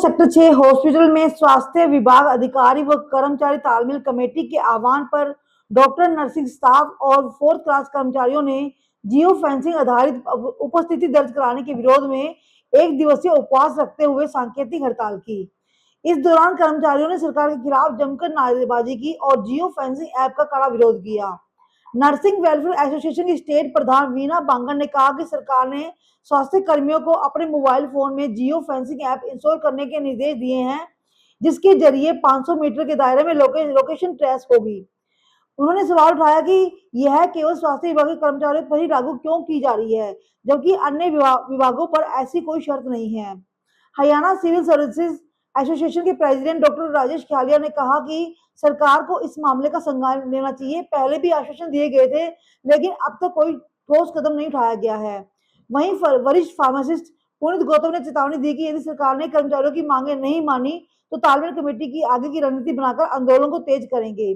Sector 6 hospital में स्वास्थ्य विभाग अधिकारी व कर्मचारी तालमेल कमेटी के आह्वान पर डॉक्टर, नर्सिंग स्टाफ और 4th क्लास कर्मचारियों ने जियो फेंसिंग आधारित उपस्थिति दर्ज कराने के विरोध में एक दिवसीय उपवास रखते हुए सांकेतिक हड़ताल की। इस दौरान कर्मचारियों ने सरकार के खिलाफ जमकर नारेबाजी की और जियो फेंसिंग ऐप का कड़ा विरोध किया। नर्सिंग वेलफेयर एसोसिएशन की स्टेट प्रधान वीना बांगड़ ने कहा कि सरकार ने स्वास्थ्य कर्मियों को अपने मोबाइल फोन में जियो फेंसिंग ऐप इंस्टॉल करने के निर्देश दिए हैं, जिसके जरिए 500 मीटर के दायरे में लोकेशन ट्रेस होगी। उन्होंने सवाल उठाया कि यह केवल स्वास्थ्य विभाग के कर्मचारियों पर ही लागू क्यों की जा रही है, जबकि अन्य विभागों पर ऐसी कोई शर्त नहीं है। हरियाणा सिविल सर्विसेज एसोसिएशन के प्रेसिडेंट डॉक्टर राजेश खियालिया ने कहा कि सरकार को इस मामले का संज्ञान लेना चाहिए। पहले भी आश्वासन दिए गए थे, लेकिन अब तक कोई ठोस कदम नहीं उठाया गया है। वहीं वरिष्ठ फार्मासिस्ट पुनीत गौतम ने चेतावनी दी कि यदि सरकार ने कर्मचारियों की मांगे नहीं मानी तो तालमेल कमेटी की आगे की रणनीति बनाकर आंदोलन को तेज करेंगे।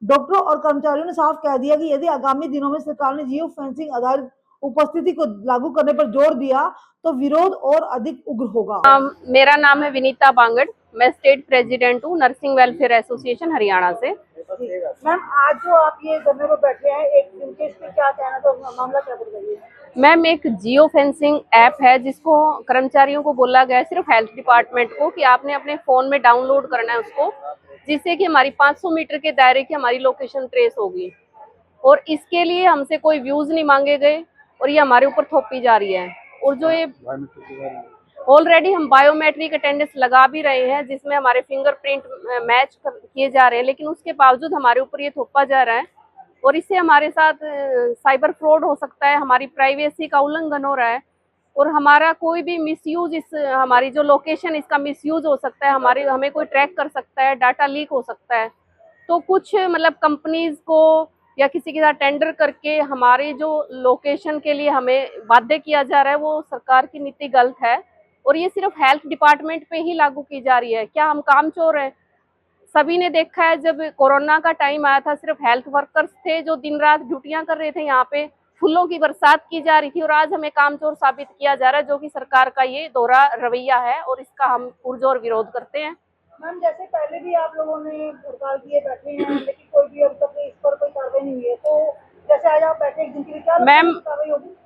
डॉक्टरों और कर्मचारियों ने साफ कह दिया कि यदि आगामी दिनों में सरकार ने जियो फेंसिंग आधारित उपस्थिति को लागू करने पर जोर दिया तो विरोध और अधिक उग्र होगा। मेरा नाम है विनीता बांगड़, मैं स्टेट प्रेसिडेंट हूँ नर्सिंग वेलफेयर एसोसिएशन हरियाणा से। मैम, आज जो आप ये धरने पर बैठे हैं, एक दिन के, इस पे क्या कहना, तो मामला क्या बताइए। मैम, एक जियो फेंसिंग ऐप है जिसको कर्मचारियों को बोला गया है, सिर्फ हेल्थ डिपार्टमेंट को, कि आपने अपने फोन में डाउनलोड करना है उसको, जिससे कि हमारी 500 मीटर के दायरे की हमारी लोकेशन ट्रेस होगी। और इसके लिए हमसे कोई व्यूज नहीं मांगे गए और ये हमारे ऊपर थोपी जा रही है। और जो ये ऑलरेडी हम बायोमेट्रिक अटेंडेंस लगा भी रहे हैं, जिसमें हमारे फिंगरप्रिंट मैच किए जा रहे हैं, लेकिन उसके बावजूद हमारे ऊपर ये थोपा जा रहा है। और इससे हमारे साथ साइबर फ्रॉड हो सकता है, हमारी प्राइवेसी का उल्लंघन हो रहा है और हमारा कोई भी मिसयूज, इस हमारी जो लोकेशन इसका मिसयूज हो सकता है, हमें कोई ट्रैक कर सकता है, डाटा लीक हो सकता है। तो कुछ मतलब कंपनीज को या किसी के साथ टेंडर करके हमारी जो लोकेशन के लिए हमें बाध्य किया जा रहा है, वो सरकार की नीति गलत है और ये सिर्फ हेल्थ डिपार्टमेंट पे ही लागू की जा रही है। क्या हम कामचोर हैं? सभी ने देखा है, जब कोरोना का टाइम आया था सिर्फ हेल्थ वर्कर्स थे जो दिन रात ड्यूटियां कर रहे थे, यहाँ पे फूलों की बरसात की जा रही थी और आज हमें कामचोर साबित किया जा रहा है, जो कि सरकार का ये दोहरा रवैया है और इसका हम पुरजोर विरोध करते हैं। मैम, जैसे पहले भी आप लोगों ने हड़ताल किए बैठे हैं, लेकिन कोई भी अब तक इस पर कोई कार्रवाई नहीं हुई है, तो जैसे आज आप बैठे एक दिन के लिए, क्या मैम, कार्रवाई होगी?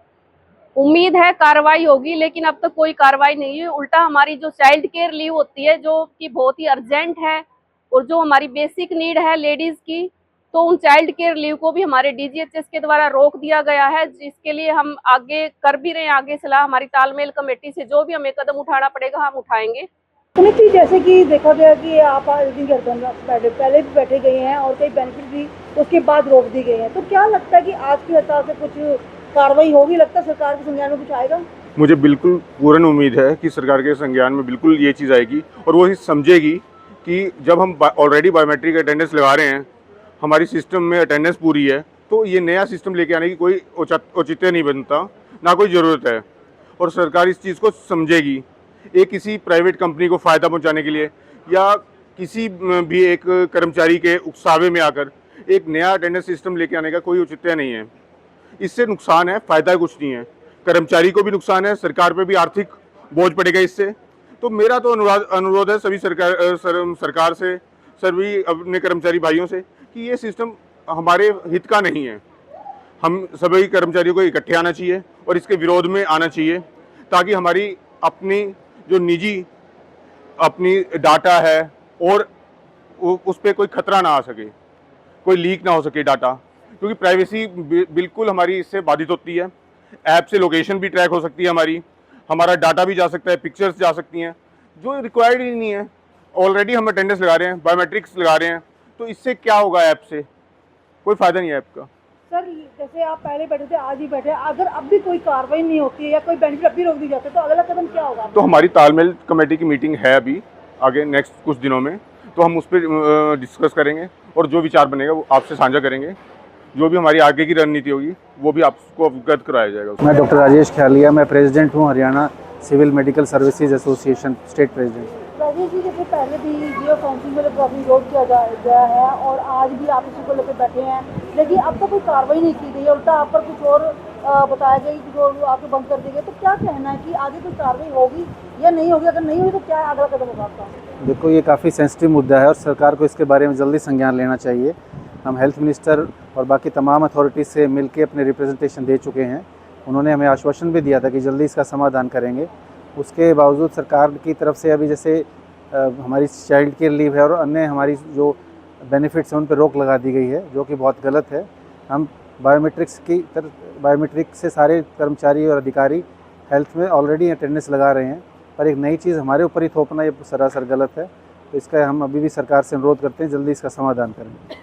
उम्मीद है कार्रवाई होगी, लेकिन अब तक कोई कार्रवाई नहीं है। उल्टा हमारी जो चाइल्ड केयर लीव होती है, जो कि बहुत ही अर्जेंट है और जो हमारी बेसिक नीड है लेडीज की, तो उन चाइल्ड केयर लीव को भी हमारे डीजीएचएस के द्वारा रोक दिया गया है, जिसके लिए हम आगे कर भी रहे हैं। आगे सलाह हमारी तालमेल कमेटी से जो भी हमें कदम उठाना पड़ेगा हम उठाएंगे। पुनीत जी, जैसे कि देखा गया कि आप आज दिन पहले भी बैठे गए हैं और कई बेनिफिट भी उसके बाद रोक दी गई है, तो क्या लगता है कि आज की हड़ताल से कुछ कार्रवाई होगी? लगता है सरकार के संज्ञान में कुछ आएगा? मुझे बिल्कुल पूर्ण उम्मीद है कि सरकार के संज्ञान में बिल्कुल ये चीज़ आएगी और वो समझेगी कि जब हम ऑलरेडी बायोमेट्रिक अटेंडेंस लगा रहे हैं, हमारी सिस्टम में अटेंडेंस पूरी है, तो ये नया सिस्टम लेके आने की कोई औचित्य नहीं बनता, ना कोई ज़रूरत है। और सरकार इस चीज़ को समझेगी। एक किसी प्राइवेट कंपनी को फ़ायदा पहुंचाने के लिए या किसी भी एक कर्मचारी के उकसावे में आकर एक नया अटेंडेंस सिस्टम लेके आने का कोई औचित्य नहीं है। इससे नुकसान है, फ़ायदा कुछ नहीं है। कर्मचारी को भी नुकसान है, सरकार पे भी आर्थिक बोझ पड़ेगा इससे। तो मेरा तो अनुरोध है सभी सरकार से, सभी अपने कर्मचारी भाइयों से, कि ये सिस्टम हमारे हित का नहीं है। हम सभी कर्मचारियों को इकट्ठे आना चाहिए और इसके विरोध में आना चाहिए, ताकि हमारी अपनी जो निजी अपनी डाटा है और उस पर कोई खतरा ना आ सके, कोई लीक ना हो सके डाटा, क्योंकि प्राइवेसी बिल्कुल हमारी इससे बाधित होती है। ऐप से लोकेशन भी ट्रैक हो सकती है हमारा डाटा भी जा सकता है, पिक्चर्स जा सकती हैं, जो रिक्वायर्ड ही नहीं है। ऑलरेडी हम अटेंडेंस लगा रहे हैं, बायोमेट्रिक्स लगा रहे हैं, तो इससे क्या होगा? ऐप से कोई फ़ायदा नहीं है ऐप का। सर, जैसे आप पहले बैठे थे, आज ही बैठे, अगर अब भी कोई कार्रवाई नहीं होती है या कोई बेनिफिट अब भी रोक दी जाती है, तो अगला कदम क्या होगा? तो हमारी तालमेल कमेटी की मीटिंग है अभी आगे नेक्स्ट कुछ दिनों में, तो हम उस पर डिस्कस करेंगे और जो विचार बनेगा वो आपसे साझा करेंगे। जो भी हमारी आगे की रणनीति होगी वो भी आपको अवगत कराया जाएगा। मैं डॉक्टर राजेश खियालिया, मैं प्रेसिडेंट हूँ Haryana civil medical services association, state president. Rajesh ji, जैसे पहले भी जियो फेंसिंग को काफ़ी विरोध किया गया है और आज भी आप इसी को लेकर बैठे हैं, लेकिन अब तक कोई कार्रवाई नहीं की गई है, उल्टा आप पर कुछ और बताया गया कि जो आपको बंद कर दी गई, तो क्या कहना है कि आगे कोई कार्रवाई होगी या नहीं होगी? अगर नहीं हुई तो क्या अगला कदम होगा आपका? देखो, ये काफ़ी सेंसिटिव मुद्दा है और सरकार को इसके बारे में जल्दी संज्ञान लेना चाहिए। हम हेल्थ मिनिस्टर और बाकी तमाम अथॉरिटीज़ से मिलकर अपने रिप्रेजेंटेशन दे चुके हैं। उन्होंने हमें आश्वासन भी दिया था कि जल्दी इसका समाधान करेंगे। उसके बावजूद सरकार की तरफ से अभी जैसे हमारी चाइल्ड केयर लीव है और अन्य हमारी जो बेनिफिट्स हैं उन पर रोक लगा दी गई है, जो कि बहुत गलत है। हम बायोमेट्रिक से सारे कर्मचारी और अधिकारी हेल्थ में ऑलरेडी अटेंडेंस लगा रहे हैं, पर एक नई चीज़ हमारे ऊपर ही थोपना ये सरासर गलत है। तो इसका हम अभी भी सरकार से अनुरोध करते हैं जल्दी इसका समाधान करें।